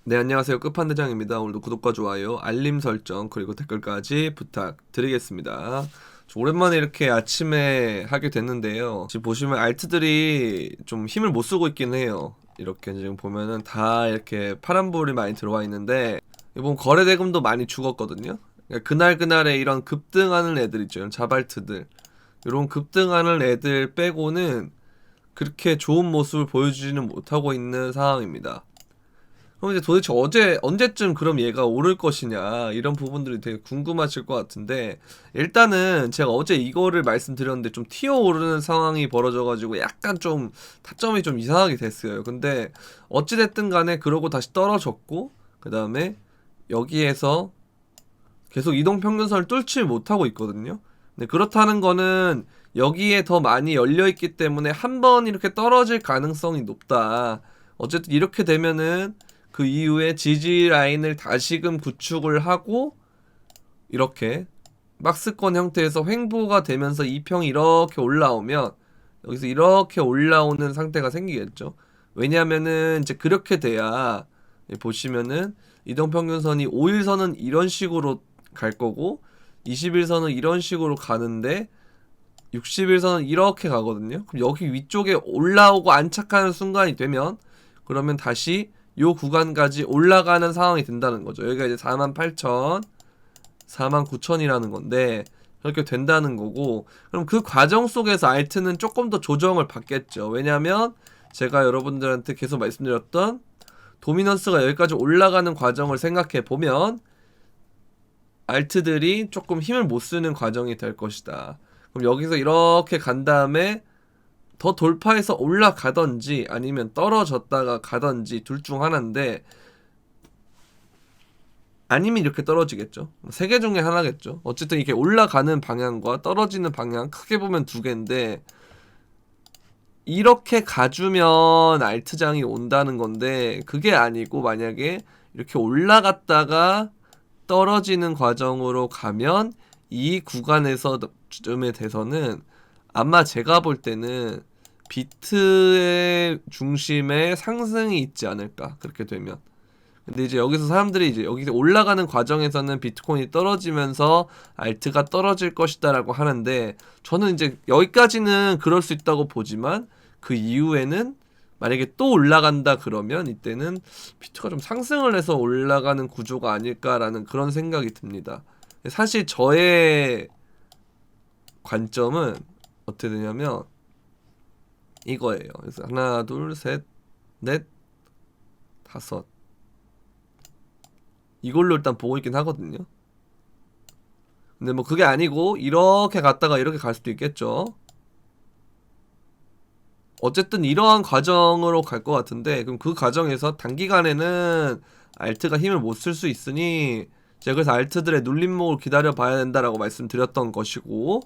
네, 안녕하세요. 끝판대장입니다. 오늘도 구독과 좋아요, 알림 설정, 그리고 댓글까지 부탁드리겠습니다. 오랜만에 이렇게 아침에 하게 됐는데요. 지금 보시면 알트들이 좀 힘을 못 쓰고 있긴 해요. 이렇게 지금 보면은 다 이렇게 파란불이 많이 들어와 있는데, 이번 거래 대금도 많이 죽었거든요. 그러니까 그날그날에 이런 급등하는 애들 있죠. 이런 자발트들. 이런 급등하는 애들 빼고는 그렇게 좋은 모습을 보여주지는 못하고 있는 상황입니다. 그럼 이제 도대체 언제쯤 그럼 얘가 오를 것이냐, 이런 부분들이 되게 궁금하실 것 같은데, 일단은 제가 어제 이거를 말씀드렸는데 좀 튀어 오르는 상황이 벌어져가지고 약간 좀 타점이 좀 이상하게 됐어요. 근데 어찌됐든 간에 그러고 다시 떨어졌고, 그 다음에 여기에서 계속 이동평균선을 뚫지 못하고 있거든요. 근데 그렇다는 거는 여기에 더 많이 열려있기 때문에 한 번 이렇게 떨어질 가능성이 높다. 어쨌든 이렇게 되면은 그 이후에 지지 라인을 다시금 구축을 하고 이렇게 박스권 형태에서 횡보가 되면서 이평이 이렇게 올라오면 여기서 이렇게 올라오는 상태가 생기겠죠. 왜냐면은 이제 그렇게 돼야 보시면은 이동평균선이 5일선은 이런 식으로 갈 거고 20일선은 이런 식으로 가는데 60일선은 이렇게 가거든요. 그럼 여기 위쪽에 올라오고 안착하는 순간이 되면 그러면 다시 요 구간까지 올라가는 상황이 된다는 거죠. 여기가 이제 48,000, 49,000이라는 건데 그렇게 된다는 거고, 그럼 그 과정 속에서 알트는 조금 더 조정을 받겠죠. 왜냐면 제가 여러분들한테 계속 말씀드렸던 도미넌스가 여기까지 올라가는 과정을 생각해 보면 알트들이 조금 힘을 못 쓰는 과정이 될 것이다. 그럼 여기서 이렇게 간 다음에 더 돌파해서 올라가던지 아니면 떨어졌다가 가던지 둘 중 하나인데, 아니면 이렇게 떨어지겠죠. 세 개 중에 하나겠죠. 어쨌든 이렇게 올라가는 방향과 떨어지는 방향 크게 보면 두 개인데, 이렇게 가주면 알트장이 온다는 건데 그게 아니고 만약에 이렇게 올라갔다가 떨어지는 과정으로 가면 이 구간에서 쯤에 돼서는 아마 제가 볼 때는 비트의 중심에 상승이 있지 않을까, 그렇게 되면. 근데 이제 여기서 사람들이 이제 여기 올라가는 과정에서는 비트코인이 떨어지면서 알트가 떨어질 것이다라고 하는데, 저는 이제 여기까지는 그럴 수 있다고 보지만 그 이후에는 만약에 또 올라간다 그러면 이때는 비트가 좀 상승을 해서 올라가는 구조가 아닐까라는 그런 생각이 듭니다. 사실 저의 관점은 어떻게 되냐면 이거예요. 그래서 하나, 둘, 셋, 넷, 다섯, 이걸로 일단 보고 있긴 하거든요. 근데 뭐 그게 아니고 이렇게 갔다가 이렇게 갈 수도 있겠죠. 어쨌든 이러한 과정으로 갈 것 같은데, 그럼 그 과정에서 단기간에는 알트가 힘을 못 쓸 수 있으니 제가 그래서 알트들의 눌림목을 기다려 봐야 된다라고 말씀드렸던 것이고,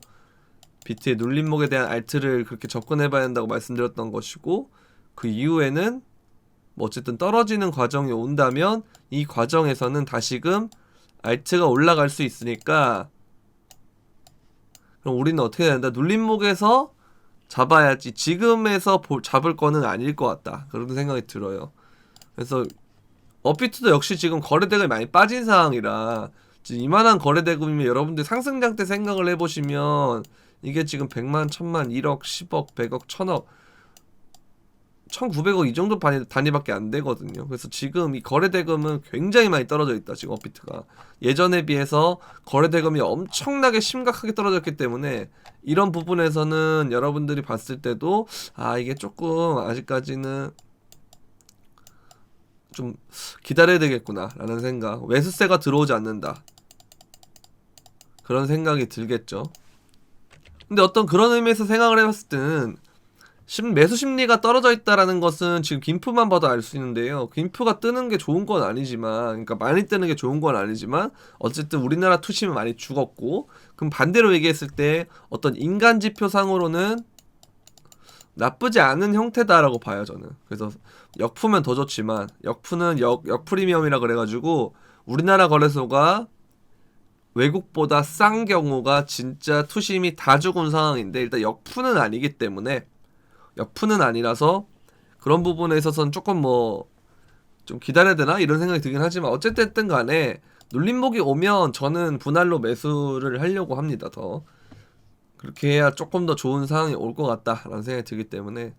비트의 눌림목에 대한 알트를 그렇게 접근해 봐야 된다고 말씀드렸던 것이고, 그 이후에는 뭐 어쨌든 떨어지는 과정이 온다면 이 과정에서는 다시금 알트가 올라갈 수 있으니까, 그럼 우리는 어떻게 해야 된다? 눌림목에서 잡아야지 지금에서 잡을 거는 아닐 것 같다, 그런 생각이 들어요. 그래서 업비트도 역시 지금 거래대금이 많이 빠진 상황이라, 지금 이만한 거래대금이면 여러분들 상승장 때 생각을 해보시면 이게 지금 100만, 1000만, 1억, 10억, 100억, 1000억, 1900억 이 정도 단위밖에 안 되거든요. 그래서 지금 이 거래대금은 굉장히 많이 떨어져 있다, 지금 업비트가. 예전에 비해서 거래대금이 엄청나게 심각하게 떨어졌기 때문에 이런 부분에서는 여러분들이 봤을 때도 이게 조금 아직까지는 좀 기다려야 되겠구나 라는 생각, 매수세가 들어오지 않는다, 그런 생각이 들겠죠. 근데 어떤 그런 의미에서 생각을 해봤을 때는 매수 심리가 떨어져 있다라는 것은 지금 김프만 봐도 알 수 있는데요. 김프가 뜨는 게 좋은 건 아니지만, 그러니까 많이 뜨는 게 좋은 건 아니지만, 어쨌든 우리나라 투심은 많이 죽었고, 그럼 반대로 얘기했을 때 어떤 인간 지표상으로는 나쁘지 않은 형태다라고 봐요, 저는. 그래서 역푸면 더 좋지만, 역푸는 역프리미엄이라 그래가지고 우리나라 거래소가 외국보다 싼 경우가 진짜 투심이 다 죽은 상황인데, 일단 역푸는 아니기 때문에, 역푸는 아니라서 그런 부분에 있어서는 조금 뭐 좀 기다려야 되나 이런 생각이 들긴 하지만 어쨌든 간에 눌림목이 오면 저는 분할로 매수를 하려고 합니다. 더 그렇게 해야 조금 더 좋은 상황이 올 것 같다라는 생각이 들기 때문에,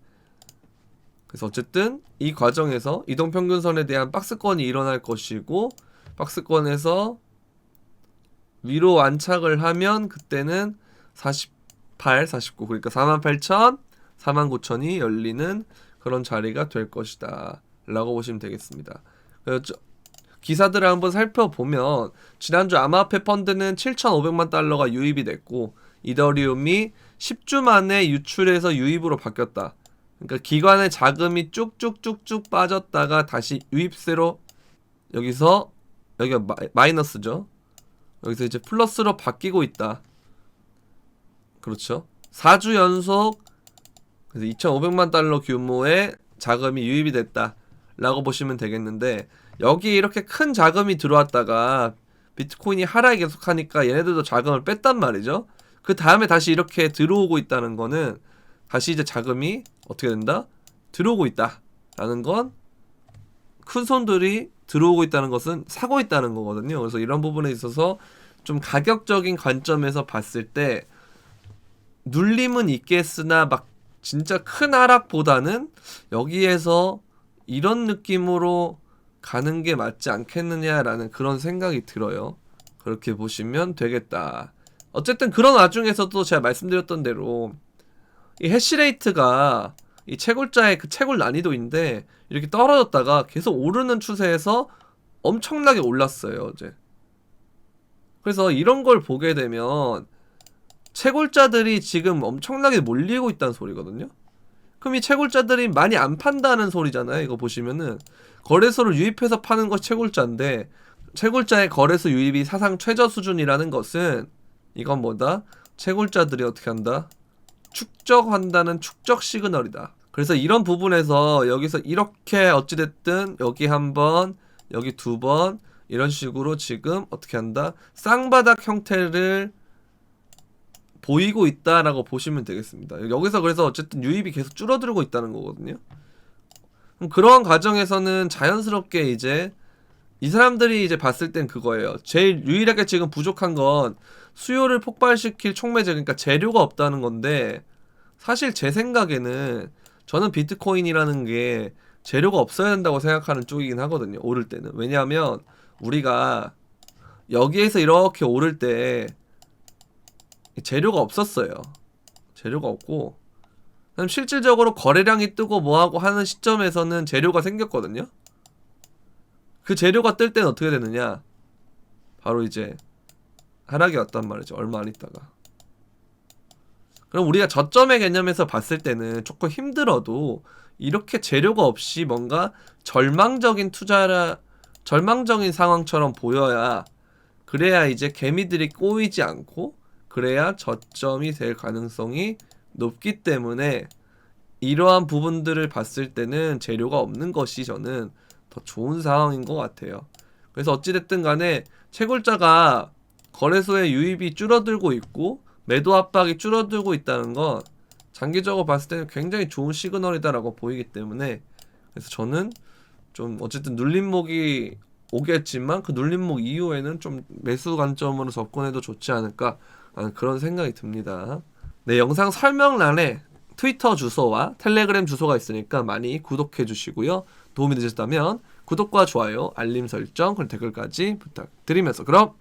그래서 어쨌든 이 과정에서 이동평균선에 대한 박스권이 일어날 것이고, 박스권에서 위로 안착을 하면 그때는 48, 49 그러니까 48,000, 49,000이 열리는 그런 자리가 될 것이다 라고 보시면 되겠습니다. 기사들을 한번 살펴보면 지난주 아마페 펀드는 7,500만 달러가 유입이 됐고 이더리움이 10주 만에 유출해서 유입으로 바뀌었다. 그러니까 기관의 자금이 쭉쭉쭉쭉 빠졌다가 다시 유입세로 여기가 마이너스죠. 여기서 이제 플러스로 바뀌고 있다. 그렇죠. 4주 연속 그래서 2,500만 달러 규모의 자금이 유입이 됐다 라고 보시면 되겠는데, 여기 이렇게 큰 자금이 들어왔다가 비트코인이 하락이 계속하니까 얘네들도 자금을 뺐단 말이죠. 그 다음에 다시 이렇게 들어오고 있다는 거는 다시 이제 자금이 어떻게 된다? 들어오고 있다 라는 건, 큰 손들이 들어오고 있다는 것은 사고 있다는 거거든요. 그래서 이런 부분에 있어서 좀 가격적인 관점에서 봤을 때 눌림은 있겠으나 막 진짜 큰 하락보다는 여기에서 이런 느낌으로 가는 게 맞지 않겠느냐라는 그런 생각이 들어요. 그렇게 보시면 되겠다. 어쨌든 그런 와중에서도 제가 말씀드렸던 대로 이 해시레이트가 이 채굴자의 그 채굴 난이도인데 이렇게 떨어졌다가 계속 오르는 추세에서 엄청나게 올랐어요, 어제. 그래서 이런 걸 보게 되면 채굴자들이 지금 엄청나게 몰리고 있다는 소리거든요. 그럼 이 채굴자들이 많이 안 판다는 소리잖아요. 이거 보시면은 거래소를 유입해서 파는 것이 채굴자인데, 채굴자의 거래소 유입이 사상 최저 수준이라는 것은 이건 뭐다? 채굴자들이 어떻게 한다? 축적한다는 축적 시그널이다. 그래서 이런 부분에서 여기서 이렇게 어찌됐든 여기 한 번, 여기 두 번 이런 식으로 지금 어떻게 한다? 쌍바닥 형태를 보이고 있다라고 보시면 되겠습니다. 여기서 그래서 어쨌든 유입이 계속 줄어들고 있다는 거거든요. 그럼 그러한 과정에서는 자연스럽게 이제 이 사람들이 이제 봤을 땐 그거예요. 제일 유일하게 지금 부족한 건 수요를 폭발시킬 촉매제, 그러니까 재료가 없다는 건데, 사실 제 생각에는 저는 비트코인이라는 게 재료가 없어야 된다고 생각하는 쪽이긴 하거든요. 오를 때는. 왜냐하면 우리가 여기에서 이렇게 오를 때 재료가 없었어요. 재료가 없고 그럼 실질적으로 거래량이 뜨고 뭐하고 하는 시점에서는 재료가 생겼거든요. 그 재료가 뜰 때는 어떻게 되느냐, 바로 이제 하락이 왔단 말이죠. 얼마 안 있다가. 그럼 우리가 저점의 개념에서 봤을 때는 조금 힘들어도 이렇게 재료가 없이 뭔가 절망적인 상황처럼 보여야, 그래야 이제 개미들이 꼬이지 않고 그래야 저점이 될 가능성이 높기 때문에 이러한 부분들을 봤을 때는 재료가 없는 것이 저는 더 좋은 상황인 것 같아요. 그래서 어찌됐든 간에 채굴자가 거래소의 유입이 줄어들고 있고 매도 압박이 줄어들고 있다는 건 장기적으로 봤을 때는 굉장히 좋은 시그널이다라고 보이기 때문에, 그래서 저는 좀 어쨌든 눌림목이 오겠지만 그 눌림목 이후에는 좀 매수 관점으로 접근해도 좋지 않을까 하는 그런 생각이 듭니다. 네, 영상 설명란에 트위터 주소와 텔레그램 주소가 있으니까 많이 구독해 주시고요. 도움이 되셨다면 구독과 좋아요, 알림 설정, 그리고 댓글까지 부탁드리면서 그럼